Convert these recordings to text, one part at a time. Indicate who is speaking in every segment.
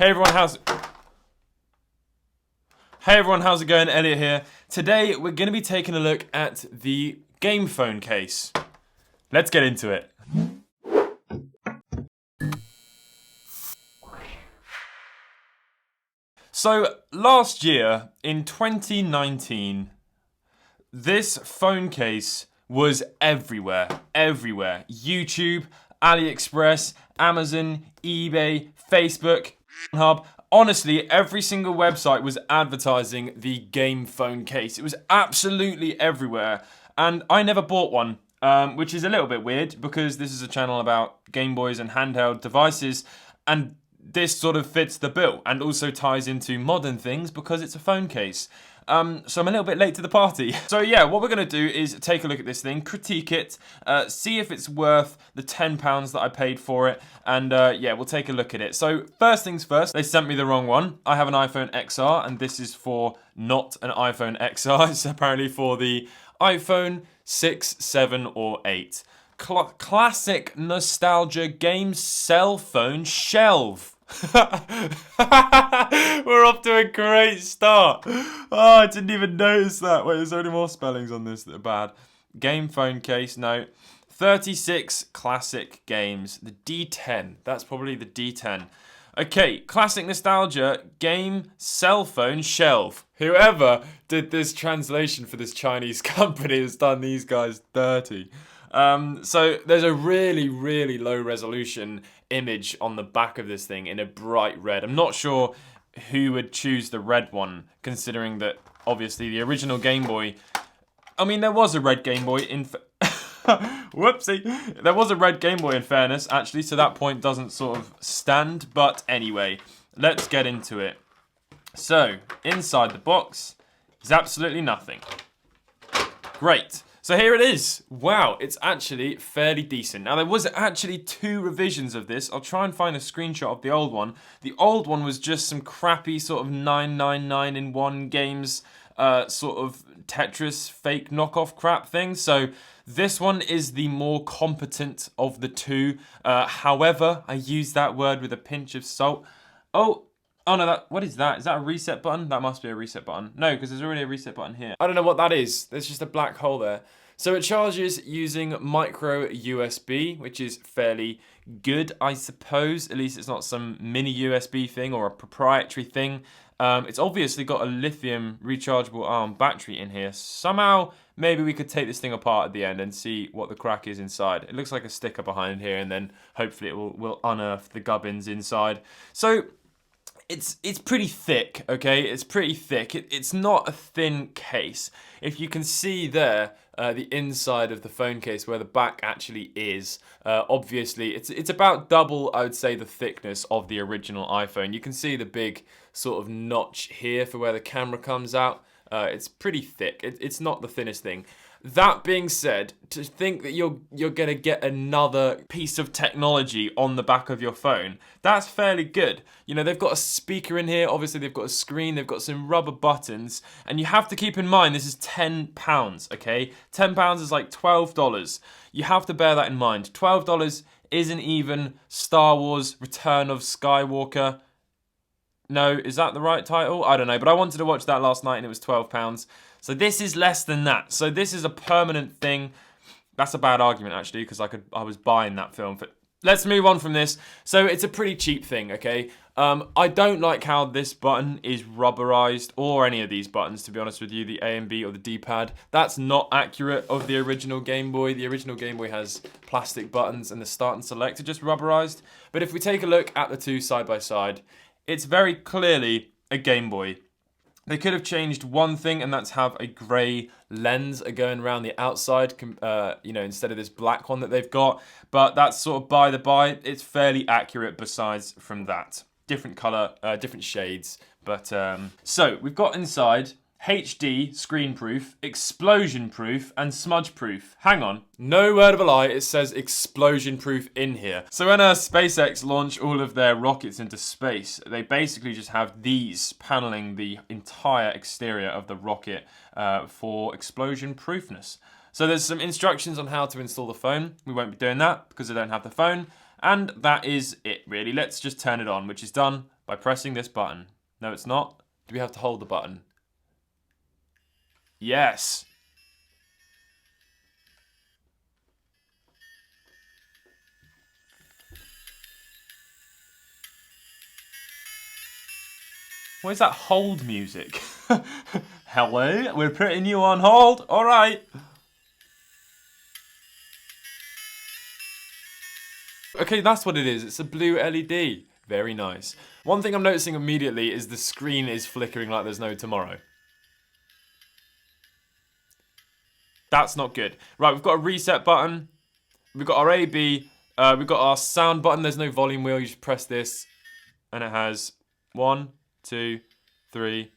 Speaker 1: Hey everyone, how's it going? Elliot here. Today we're going to be taking a look at the game phone case. Let's get into it. So last year in 2019, this phone case was everywhere. YouTube, AliExpress, Amazon, eBay, Facebook, Hub. Honestly, every single website was advertising the game phone case. It was absolutely everywhere. And I never bought one, which is a little bit weird because this is a channel about Game Boys and handheld devices. And this sort of fits the bill and also ties into modern things because it's a phone case. So I'm a little bit late to the party. So yeah, what we're going to do is take a look at this thing, critique it, see if it's worth the £10 that I paid for it, and yeah, we'll take a look at it. So first things first, they sent me the wrong one. I have an iPhone XR, and this is for not an iPhone XR. It's apparently for the iPhone 6, 7, or 8. Classic nostalgia game cell phone shelf. We're off to a great start. Oh, I didn't even notice that. Wait, there's only more spellings on this that are bad. Game phone case, no. 36 classic games. The D10. That's probably the D10. Okay, classic nostalgia game cell phone shelf. Whoever did this translation for this Chinese company has done these guys dirty. So there's a really low resolution image on the back of this thing in a bright red. I'm not sure who would choose the red one, considering that obviously the original Game Boy, I mean, there was a red Game Boy in whoopsie, there was a red Game Boy in fairness actually, so that point doesn't sort of stand. But anyway, let's get into it. So inside the box is absolutely nothing. Great. So here it is. Wow, it's actually fairly decent. Now, there was actually 2 revisions of this. I'll try and find a screenshot of the old one. The old one was just some crappy sort of 999 in 1 games, sort of Tetris fake knockoff crap thing. So this one is the more competent of the 2. However, I use that word with a pinch of salt. Oh no, what is that? Is that a reset button? That must be a reset button. No, because there's already a reset button here. I don't know what that is. There's just a black hole there. So it charges using micro USB, which is fairly good, I suppose. At least it's not some mini USB thing or a proprietary thing. It's obviously got a lithium rechargeable ion battery in here. Somehow, maybe we could take this thing apart at the end and see what the crack is inside. It looks like a sticker behind here, and then hopefully it will unearth the gubbins inside. So it's pretty thick, okay? It's pretty thick. It's not a thin case. If you can see there, the inside of the phone case where the back actually is, obviously it's about double, I would say, the thickness of the original iPhone. You can see the big sort of notch here for where the camera comes out. It's pretty thick. It's not the thinnest thing. That being said, to think that you're gonna get another piece of technology on the back of your phone, that's fairly good. You know, they've got a speaker in here, obviously they've got a screen, they've got some rubber buttons, and you have to keep in mind this is £10, okay? £10 is like $12. You have to bear that in mind. $12 isn't even Star Wars Return of Skywalker. No, is that the right title? I don't know, but I wanted to watch that last night and it was £12. So this is less than that. So this is a permanent thing. That's a bad argument actually, because I was buying that film. But let's move on from this. So it's a pretty cheap thing, okay? I don't like how this button is rubberized, or any of these buttons, to be honest with you, the A and B or the D-pad. That's not accurate of the original Game Boy. The original Game Boy has plastic buttons and the start and select are just rubberized. But if we take a look at the 2 side by side, it's very clearly a Game Boy. They could have changed one thing, and that's have a grey lens going around the outside, you know, instead of this black one that they've got. But that's sort of by the by. It's fairly accurate besides from that. Different colour, different shades. But so we've got inside HD, screen-proof, explosion-proof, and smudge-proof. Hang on. No word of a lie, it says explosion-proof in here. So when SpaceX launch all of their rockets into space, they basically just have these paneling the entire exterior of the rocket for explosion-proofness. So there's some instructions on how to install the phone. We won't be doing that because I don't have the phone. And that is it, really. Let's just turn it on, which is done by pressing this button. No, it's not. Do we have to hold the button? Yes. What is that hold music? Hello, we're putting you on hold. All right. Okay, that's what it is. It's a blue LED. Very nice. One thing I'm noticing immediately is the screen is flickering like there's no tomorrow. That's not good. Right, we've got a reset button. We've got our A, B. We've got our sound button. There's no volume wheel. You just press this. And it has 1, 2, 3.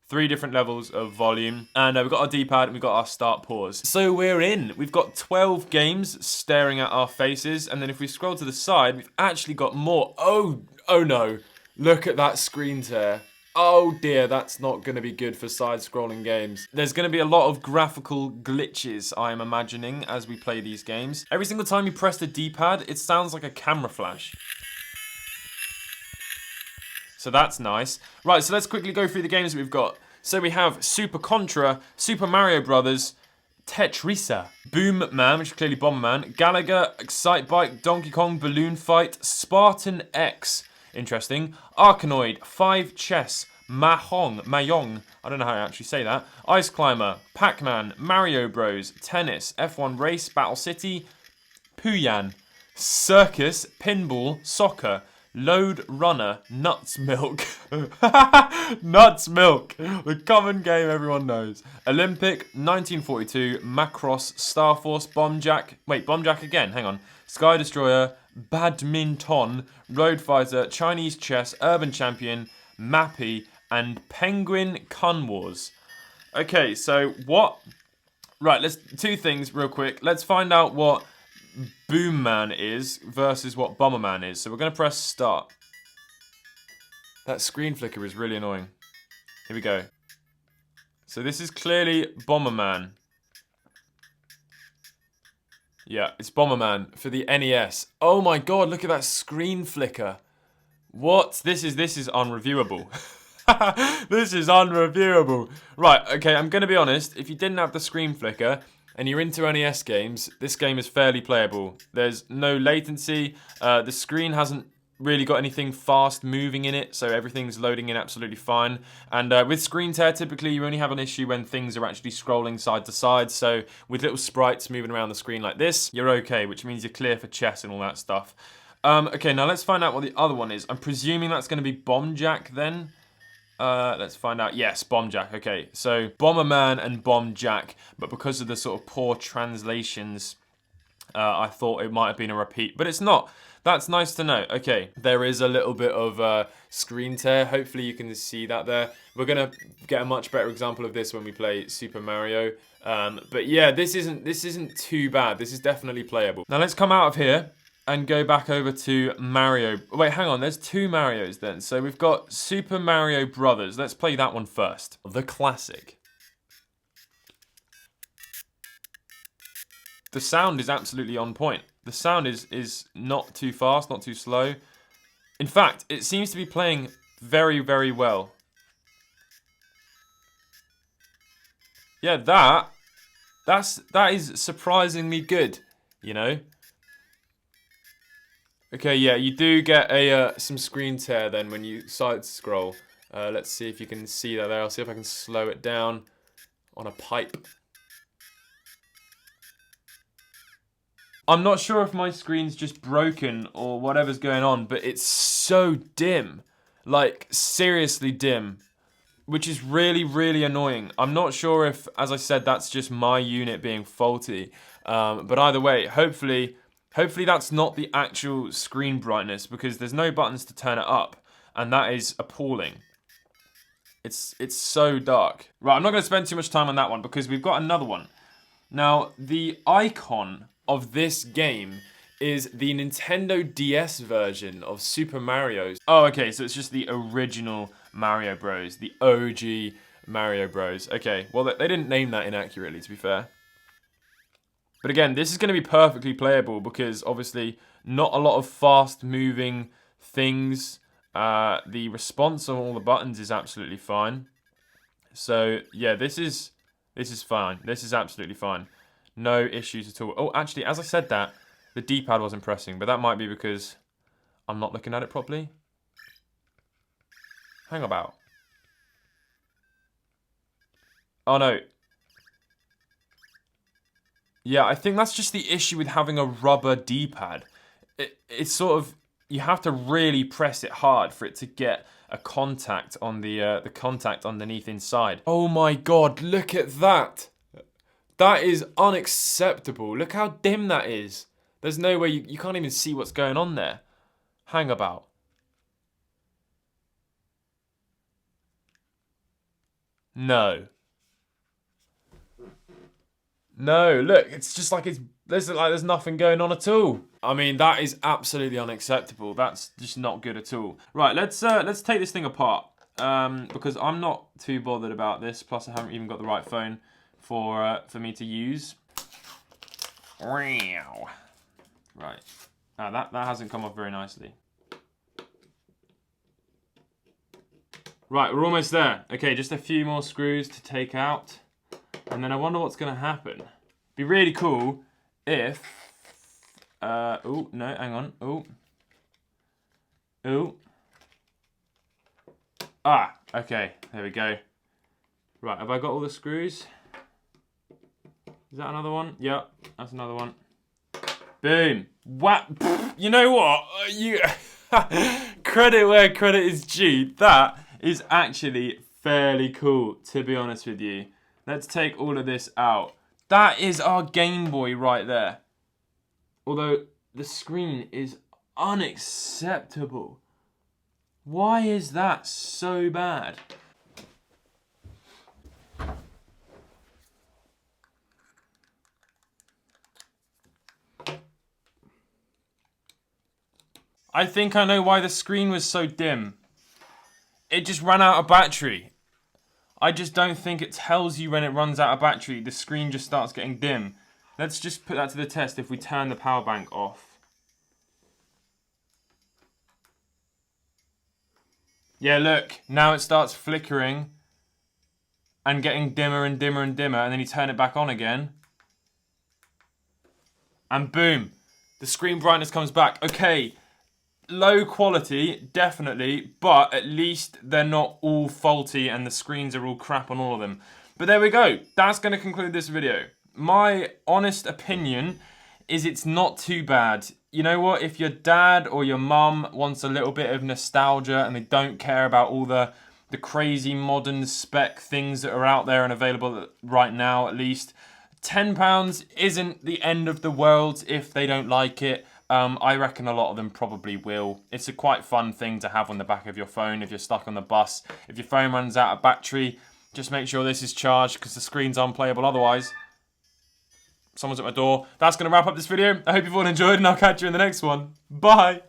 Speaker 1: 3 different levels of volume. And we've got our D-pad and we've got our start pause. So we're in. We've got 12 games staring at our faces. And then if we scroll to the side, we've actually got more. Oh no. Look at that screen tear. Oh dear, that's not going to be good for side-scrolling games. There's going to be a lot of graphical glitches, I'm imagining, as we play these games. Every single time you press the D-pad, it sounds like a camera flash. So that's nice. Right, so let's quickly go through the games that we've got. So we have Super Contra, Super Mario Brothers, Tetrisa, Bomberman, which is clearly Bomberman, Galaga, Excitebike, Donkey Kong, Balloon Fight, Spartan X, interesting, Arkanoid, 5 Chess, Mahjong, I don't know how to actually say that, Ice Climber, Pac-Man, Mario Bros, Tennis, F1 Race, Battle City, Puyan, Circus, Pinball, Soccer, Load Runner, Nuts Milk. Nuts Milk. The common game everyone knows. Olympic, 1942, Macross, Star Force, Bombjack. Wait, Bombjack again, hang on. Sky Destroyer, Badminton, Road Fighter, Chinese Chess, Urban Champion, Mappy, and Penguin Cun Wars. Okay, so what? Right, let's 2 things real quick. Let's find out what Boomman is versus what Bomberman is. So we're going to press start. That screen flicker is really annoying. Here we go. So this is clearly Bomberman. Yeah, it's Bomberman for the NES. Oh my god, look at that screen flicker. What? This is unreviewable. This is unreviewable. Right, okay, I'm going to be honest. If you didn't have the screen flicker and you're into NES games, this game is fairly playable. There's no latency. The screen hasn't really got anything fast moving in it, so everything's loading in absolutely fine. And with screen tear, typically you only have an issue when things are actually scrolling side to side. So with little sprites moving around the screen like this, you're okay, which means you're clear for chess and all that stuff. Okay, now let's find out what the other one is. I'm presuming that's going to be Bombjack then. Let's find out. Yes, Bombjack. Okay, so Bomberman and Bombjack, but because of the sort of poor translations, I thought it might have been a repeat, but it's not. That's nice to know. Okay, there is a little bit of screen tear. Hopefully you can see that there. We're gonna get a much better example of this when we play Super Mario. But yeah, this isn't too bad. This is definitely playable. Now let's come out of here and go back over to Mario. Wait, hang on. There's 2 Marios then. So we've got Super Mario Brothers. Let's play that one first. The classic. The sound is absolutely on point. The sound is not too fast, not too slow. In fact, it seems to be playing very, very well. Yeah, that is surprisingly good, you know? Okay, yeah, you do get some screen tear then when you side scroll. Let's see if you can see that there. I'll see if I can slow it down on a pipe. I'm not sure if my screen's just broken or whatever's going on, but it's so dim. Like, seriously dim. Which is really, really annoying. I'm not sure if, as I said, that's just my unit being faulty. But either way, hopefully that's not the actual screen brightness, because there's no buttons to turn it up. And that is appalling. It's so dark. Right, I'm not going to spend too much time on that one, because we've got another one. Now, the icon of this game is the Nintendo DS version of Super Mario. Oh, okay, so it's just the original Mario Bros. The OG Mario Bros. Okay, well, they didn't name that inaccurately, to be fair. But again, this is going to be perfectly playable because, obviously, not a lot of fast-moving things. The response on all the buttons is absolutely fine. So yeah, this is fine. This is absolutely fine. No issues at all. Oh, actually, as I said that, the D-pad wasn't pressing, but that might be because I'm not looking at it properly. Hang about. Oh no. Yeah, I think that's just the issue with having a rubber D-pad. It's sort of, you have to really press it hard for it to get a contact on the contact underneath inside. Oh my god, look at that. That is unacceptable. Look how dim that is. There's no way, you can't even see what's going on there. Hang about. No. No, look, it's just like there's nothing going on at all. I mean, that is absolutely unacceptable. That's just not good at all. Right, let's take this thing apart. Because I'm not too bothered about this. Plus, I haven't even got the right phone for me to use. Right. That hasn't come off very nicely. Right, we're almost there. Okay, just a few more screws to take out. And then I wonder what's going to happen. Be really cool if... oh, no, hang on. Oh. Ah, okay. There we go. Right, have I got all the screws? Is that another one? Yep, that's another one. Boom. What? You know what? Credit where credit is due. That is actually fairly cool, to be honest with you. Let's take all of this out. That is our Game Boy right there. Although the screen is unacceptable. Why is that so bad? I think I know why the screen was so dim. It just ran out of battery. I just don't think it tells you when it runs out of battery. The screen just starts getting dim. Let's just put that to the test if we turn the power bank off. Yeah, look. Now it starts flickering and getting dimmer and dimmer and dimmer, and then you turn it back on again. And boom. The screen brightness comes back. Okay. Low quality, definitely, but at least they're not all faulty and the screens are all crap on all of them. But there we go. That's going to conclude this video. My honest opinion is it's not too bad. You know what? If your dad or your mum wants a little bit of nostalgia and they don't care about all the crazy modern spec things that are out there and available right now, at least, £10 isn't the end of the world if they don't like it. I reckon a lot of them probably will. It's a quite fun thing to have on the back of your phone if you're stuck on the bus. If your phone runs out of battery, just make sure this is charged because the screen's unplayable otherwise. Someone's at my door. That's going to wrap up this video. I hope you've all enjoyed and I'll catch you in the next one. Bye!